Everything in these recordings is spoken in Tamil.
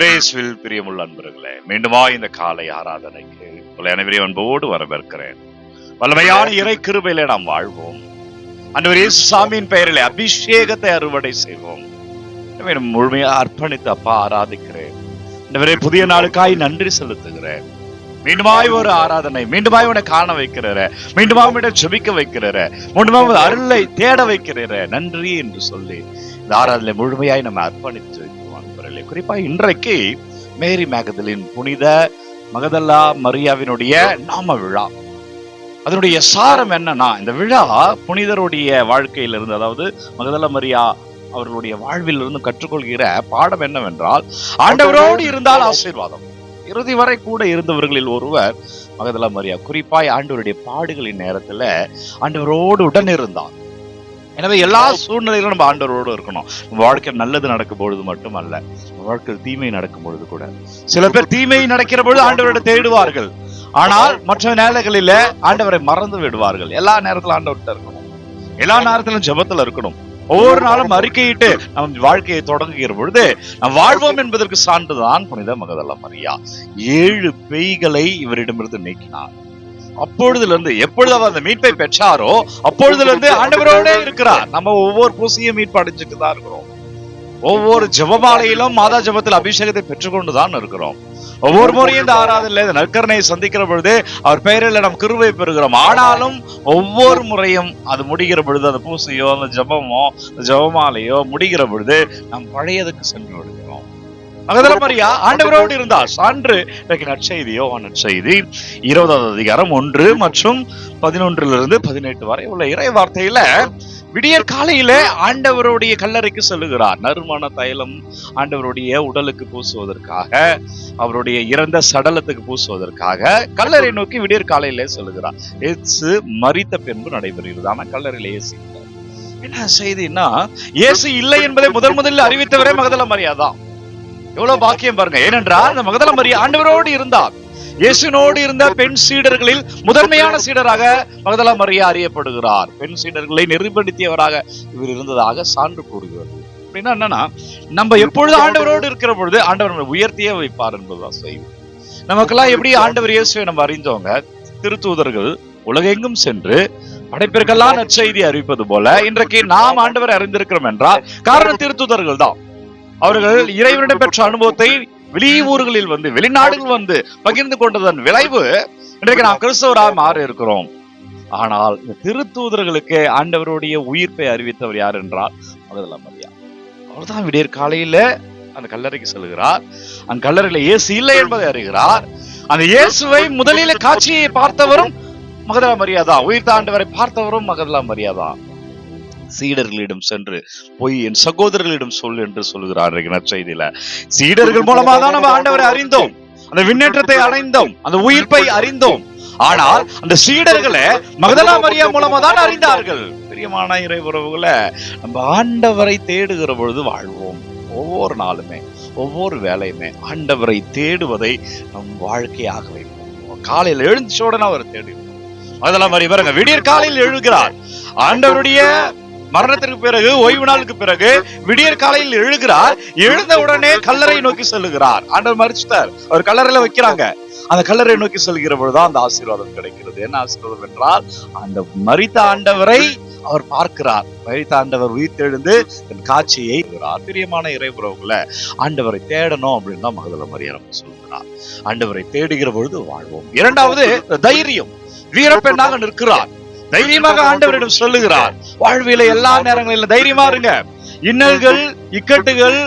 இயேசுவில் பிரியமுள்ள அன்பர்களே, மீண்டுமா இந்த காலை ஆராதனைக்கு உங்களை அனைவரையும் அன்போடு வரவேற்கிறேன். வல்லமையான இறை கிருபையிலே நாம் வாழ்வோம். ஆண்டவர் இயேசு சாமியின் பெயரிலே அபிஷேகத்தை அறுவடை செய்வோம். முழுமையா அர்ப்பணித்து அப்பா ஆராதிக்கிறேன். ஆண்டவரே, புதிய நாளுக்காய் நன்றி செலுத்துகிறேன். மீண்டுமாய் ஒரு ஆராதனை, மீண்டுமாய் உன்னை காண வைக்கிறேன், மீண்டுமாய் ஜெபிக்க வைக்கிறேன், மீண்டுமாய் அருளை தேட வைக்கிறேன். நன்றி என்று சொல்லி இந்த ஆராதனை முழுமையாய் நம்ம அர்ப்பணித்து குறிப்பா இன்றைக்கு மேரி மேகதலின் புனித மகதலா மரியாவினுடைய நாம விழா. அதனுடைய சாரம் என்னன்னா, இந்த விழா புனிதருடைய வாழ்க்கையிலிருந்து, அதாவது மகதலா மரியா அவர்களுடைய வாழ்வில் இருந்து கற்றுக்கொள்கிற பாடம் என்னவென்றால், ஆண்டவரோடு இருந்தால் ஆசீர்வாதம். இறுதி வரை கூட இருந்தவர்களில் ஒருவர் மகதலா மரியா. குறிப்பாய் ஆண்டவருடைய பாடுகளின் நேரத்துல ஆண்டவரோடு உடன் இருந்தார். எனவே எல்லா சூழ்நிலையிலும் நம்ம ஆண்டவரோடு இருக்கணும். வாழ்க்கை நல்லது நடக்கும் பொழுது மட்டுமல்ல, வாழ்க்கையில் தீமை நடக்கும் பொழுது கூட. சில பேர் தீமை நடக்கிற பொழுது ஆண்டவரோட தேடுவார்கள், ஆனால் மற்ற நேரங்களில ஆண்டவரை மறந்து விடுவார்கள். எல்லா நேரத்திலும் ஆண்டவர்கிட்ட இருக்கணும், எல்லா நேரத்திலும் ஜெபத்துல இருக்கணும். ஒவ்வொரு நாளும் அறிக்கையிட்டு நம் வாழ்க்கையை தொடங்குகிற பொழுது நாம் வாழ்வோம் என்பதற்கு சான்றுதான் புனித மகதலா மரியா. 7 பேய்களை இவரிடமிருந்து நீக்கினார். அப்பொழுதுல இருந்து எப்பொழுது அவர் அந்த மீட்பை பெற்றாரோ அப்பொழுதுல இருந்து ஆண்டவரோட இருக்கிறார். நம்ம ஒவ்வொரு பூசையும் மீட்பு அடைஞ்சுட்டு தான் இருக்கிறோம். ஒவ்வொரு ஜெபமாலையிலும் மாதா ஜெபத்தில் அபிஷேகத்தை பெற்றுக்கொண்டுதான் இருக்கிறோம். ஒவ்வொரு முறையும் இந்த ஆராதனையில இந்த நற்கரணையை சந்திக்கிற பொழுது அவர் பெயரில் நாம் கிருபை பெறுகிறோம். ஆனாலும் ஒவ்வொரு முறையும் அது முடிகிற பொழுது, அந்த பூசையோ அந்த ஜெபமோ ஜெபமாலையோ முடிகிற பொழுது நாம் பழையதுக்கு சென்று விடுகிறோம். மகதலா மரியா ஆண்டவரோடு இருந்தார். சான்று நற்செய்தியோ நற்செய்தி 20வது அதிகாரம் 1 மற்றும் 11 - 18 வரை உள்ள இறை வார்த்தையில விடியற் காலையிலே ஆண்டவருடைய கல்லறைக்கு செல்லுகிறார். நறுமண தைலம் ஆண்டவருடைய உடலுக்கு பூசுவதற்காக, அவருடைய இறந்த சடலத்துக்கு பூசுவதற்காக கல்லறை நோக்கி விடியற் காலையிலே செல்லுகிறார். இயேசு மரித்த பின்பு நடைபெறுகிறது. ஆனா கல்லறையில இயேசு இல்லை. என்ன செய்தின்னா, இயேசு இல்லை என்பதை முதலில் அறிவித்தவரே மகதலா மரியா தான். எவ்வளவு பாக்கியம் பாருங்க. ஏனென்றால் இந்த மகதலா மரியா ஆண்டவரோடு இருந்தார். இயேசுவோடு இருந்த பெண் சீடர்களில் முதன்மையான சீடராக மகதலா மரியா அறியப்படுகிறார். பெண் சீடர்களை நெறிப்படுத்தியவராக இவர் இருந்ததாக சான்று கூறுகிறது. அப்படின்னா என்னன்னா, நம்ம எப்பொழுது ஆண்டவரோடு இருக்கிற பொழுது ஆண்டவர் நம்ம உயர்த்தியே வைப்பார் என்பதுதான் செய்தி. நமக்கெல்லாம் எப்படி ஆண்டவர் இயேசுவை நம்ம அறிந்தவங்க, திருத்தூதர்கள் உலகெங்கும் சென்று படைப்பிற்கெல்லாம் நற்செய்தி அறிவிப்பது போல இன்றைக்கு நாம் ஆண்டவரை அறிந்திருக்கிறோம் என்றால் காரணம் திருத்தூதர்கள் தான். அவர்கள் இறைவனிடம் பெற்ற அனுபவத்தை வெளியூர்களில் வந்து, வெளிநாடுகள் வந்து பகிர்ந்து கொண்டதன் விளைவு இன்றைக்கு நாம் கிறிஸ்தவராக மாறி இருக்கிறோம். ஆனால் இந்த திருத்தூதர்களுக்கு ஆண்டவருடைய உயிர்ப்பை அறிவித்தவர் யார் என்றால் மகதலா மரியா. அவர்தான் விடியற் காலையில அந்த கல்லறைக்கு செல்கிறார். அந்த கல்லறையில இயேசு இல்லை என்பதை அறிகிறார். அந்த இயேசுவை முதலில் காட்சியை பார்த்தவரும் மகதலா மரியா தான். உயிர்த்த ஆண்டவரை பார்த்தவரும் மகதலா மரியா தான். சீடர்களிடம் சென்று போய் என் சகோதரர்களிடம் சொல் என்று சொல்லுகிறார் நற்செய்தியில. சீடர்கள் மூலமா தான் நம்ம ஆண்டவரை அறிந்தோம், அந்த விண்ணேற்றத்தை அடைந்தோம், அந்த உயிர்ப்பை அறிந்தோம். ஆனால் அந்த சீடர்களை மகதலா மரியா மூலமா தான் அறிந்தார்கள். பிரியமான இறை உறவுகளை, நம்ம ஆண்டவரை தேடுகிற பொழுது வாழ்வோம். ஒவ்வொரு நாளுமே ஒவ்வொரு வேலையுமே ஆண்டவரை தேடுவதை நம் வாழ்க்கையாக வைப்போம். காலையில் எழுந்த உடனே அவரை தேடுவோம். மகதலா மரியா பாருங்க, விடியற் காலையில் எழுகிறார். ஆண்டவருடைய மரணத்திற்கு பிறகு, ஓய்வு நாளுக்கு பிறகு விடியற் காலையில் எழுகிறார். எழுந்த உடனே கல்லறை நோக்கி செல்லுகிறார். ஆண்டவர் மரிச்சிட்டார், அவர் கல்லறையில வைக்கிறாங்க. அந்த கல்லறை நோக்கி செல்கிற பொழுதுதான் அந்த ஆசீர்வாதம் கிடைக்கிறது. என்ன ஆசீர்வாதம் என்றால், அந்த மரித்த ஆண்டவரை அவர் பார்க்கிறார். மரித்த ஆண்டவர் உயிர்த்தெழுந்து தன் காட்சியை பிரியமான இறை உறவுகளை, ஆண்டவரை தேடணும் அப்படின்னு தான் மகதலா மரியா நமக்கு சொல்கிறார். ஆண்டவரை தேடுகிற பொழுது வாழ்வோம். இரண்டாவது, தைரியம். வீரப்பெண்ணாக நிற்கிறார். தைரியமாக ஆண்டவரிடம் சொல்லுகிறார். வாழ்வில எல்லா நேரங்களிலும் தைரியமா இருங்க. இன்னல்கள், இக்கட்டுகள்,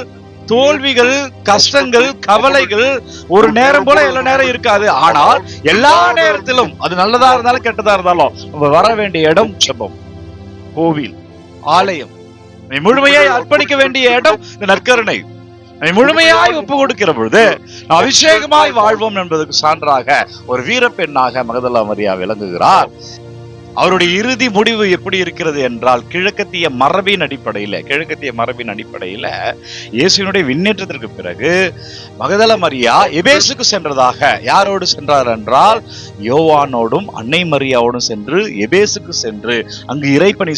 தோல்விகள், கஷ்டங்கள், கவலைகள் ஒரு நேரம் போல எல்லா நேரம் இருக்காது. ஆனால் எல்லா நேரத்திலும், அது நல்லதா இருந்தாலும் கெட்டதா இருந்தாலும், நம்ம வர வேண்டிய இடம் ஜெபம், கோவில், ஆலயம். முழுமையாய் அர்ப்பணிக்க வேண்டிய இடம் இந்த நற்கருணை. முழுமையாய் ஒப்பு கொடுக்கிற பொழுது அபிஷேகமாய் வாழ்வோம் என்பதற்கு சான்றாக ஒரு வீரப்பெண்ணாக மகதலா மரியா விளங்குகிறார். அவருடைய இறுதி முடிவு எப்படி இருக்கிறது என்றால் கிழக்கத்திய மரபின் அடிப்படையில இயேசுவினுடைய விண்ணேற்றத்திற்கு பிறகு மகதல மரியா எபேசுக்கு சென்றதாக. யாரோடு சென்றார் என்றால் யோவானோடும் அன்னை மரியாவோடும் சென்று எபேசுக்கு சென்று அங்கு இறைப்பணி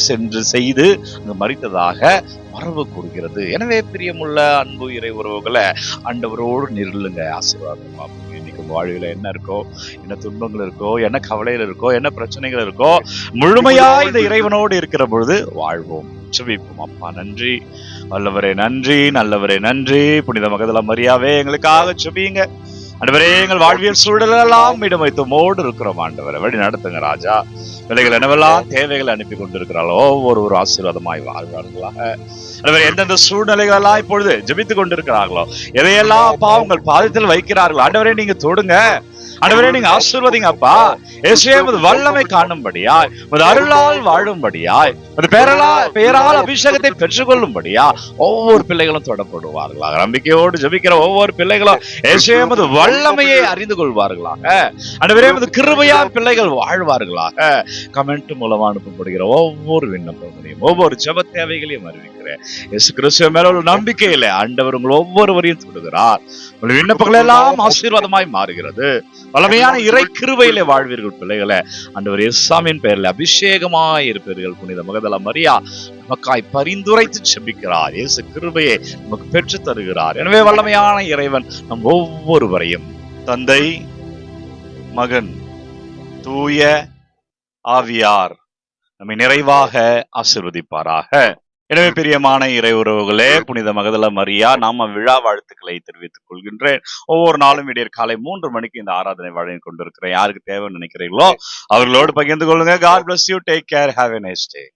செய்து அங்கு மரித்ததாக மரபு கூறுகிறது. எனவே பிரியமுள்ள அன்பு இறை உறவுகளை ஆண்டவரோடு நிரலுங்க, ஆசீர்வாதமா. இன்னைக்கு வாழ்வில் என்ன இருக்கோ, என்ன துன்பங்கள் இருக்கோ, என்ன கவலைகள் இருக்கோ, என்ன பிரச்சனைகள் இருக்கோ, முழுமையா இந்த இறைவனோடு இருக்கிற பொழுது வாழ்வோம். ஜெபிப்போம். அப்பா நன்றி, வல்லவரே நன்றி, நல்லவரே நன்றி. புனித மகதல மரியாவே எங்களுக்காக ஜெபிங்க ஆண்டவரே. எங்கள் வாழ்வியல் சூழலெல்லாம் இடமைத்தமோடு இருக்கிறோம் ஆண்டவரை வழி நடத்துங்க ராஜா. பிள்ளைகள் என்னவெல்லாம் தேவைகளை அனுப்பி கொண்டிருக்கிறாளோ ஒவ்வொரு ஆசீர்வாதமாய் வாழ்வார்களாக. எந்தெந்த சூழ்நிலைகள் எல்லாம் இப்பொழுது ஜெபித்துக் கொண்டிருக்கிறார்களோ, எதையெல்லாம் பாவங்கள் பாதத்தில் வைக்கிறார்களோ ஆண்டவரே நீங்க தொடுங்க. ஆண்டவரே நீங்க ஆசீர்வதிங்க அப்பா. இயேசுவே உமது வல்லமை காணும்படியாய், உமது அருளால் வாழும்படியாய், உமது பெயரால் அபிஷேகத்தை பெற்றுக்கொள்ளும்படியா ஒவ்வொரு பிள்ளைகளும் தொடப்படுவார்களாக. நம்பிக்கையோடு ஜெபிக்கிற ஒவ்வொரு பிள்ளைகளும் இயேசுவே உமது வல்லமையை அறிந்து கொள்வார்களாக. ஆண்டவரே உமது கிருபையா பிள்ளைகள் வாழ்வார்களாக. கமெண்ட் மூலமா அனுப்பப்படுகிற ஒவ்வொரு விண்ணப்பங்களையும் ஒவ்வொரு ஜெப தேவைகளையும் அறிவிக்கிறேன். இயேசு கிறிஸ்துவ மேல ஒரு நம்பிக்கையில ஆண்டவர் உங்கள் ஒவ்வொருவரையும் தொடுகிறார். உங்கள் விண்ணப்பங்கள் எல்லாம் ஆசீர்வாதமாய் மாறுகிறது. வல்லமையான இறை கிருபையிலே வாழ்வீர்கள் பிள்ளைகளை. ஆண்டவர் இயேசுவின் பெயரில் அபிஷேகமாய் இருப்பீர்கள். புனித மகதல மரியா நமக்காய் பரிந்துரைத்து ஜெபிக்கிறார். இயேசு கிருபையை நமக்கு பெற்று தருகிறார். எனவே வல்லமையான இறைவன் நம் ஒவ்வொருவரையும் தந்தை, மகன், தூய ஆவியார் நம்மை நிறைவாக ஆசீர்வதிப்பாராக. எனவே பிரியமான இறை உறவுகளே, புனித மகதல மரியா நாம விழா வாழ்த்துக்களை தெரிவித்துக் கொள்கின்றேன். ஒவ்வொரு நாளும் விடியற் காலை 3 மணிக்கு இந்த ஆராதனை வழங்கி கொண்டிருக்கிறேன். யாருக்கு தேவைன்னு நினைக்கிறீங்களோ அவர்களோடு பகிர்ந்து கொள்ளுங்க. God bless you. Take care. Have a nice day.